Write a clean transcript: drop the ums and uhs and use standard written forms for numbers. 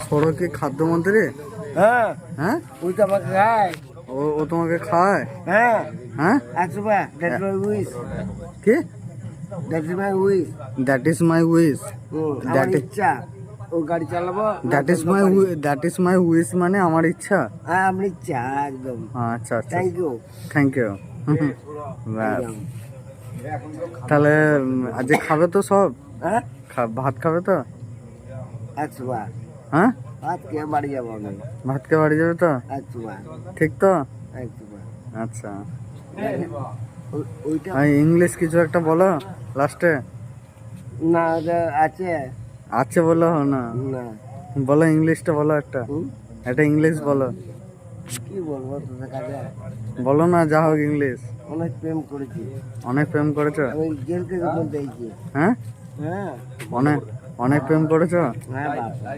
সৌরভ কি খাদ্যমন্ত্রী? হ্যাঁ হ্যাঁ, ওই তো আমাকে খায়। ও তোমাকে খায়? হ্যাঁ হ্যাঁ, 100 টাকা। That's my wish. কি? That's my wish. That is my wish. আমার That is- ইচ্ছা ও গাড়ি চালাবো। দ্যাট ইজ মাই উইশ মানে আমার ইচ্ছা। হ্যাঁ আমার ইচ্ছা একদম। আচ্ছা আচ্ছা, থ্যাংক ইউ। Thank you. তাহলে আজকে খাবে তো সব? হ্যাঁ ভাত খাবে তো? 100 টাকা। হ্যাঁ, ভাত খেয়ে বাড়ি যাবো আমি। ভাত খেয়ে বাড়ি যাবে তো? 100 টাকা। ঠিক তো? 100 টাকা। আচ্ছা, ওইটা ইংলিশ কিছু একটা বলো লাস্টে। না ওটা আছে আছে বলো না, না। বলো ইংলিশটা বলো একটা, হুম? একটা ইংলিশ বলো। কি বলবো তোদের কাছে? বলো না, যা হোক ইংলিশ। অনেক প্রেম করেছি অনেক প্রেম করেছো? আমি, জেল থেকে বলতে চাইছি। হ্যাঁ, হ্যাঁ অনেক অনেক প্রেম করেছো? হ্যাঁ বাবা।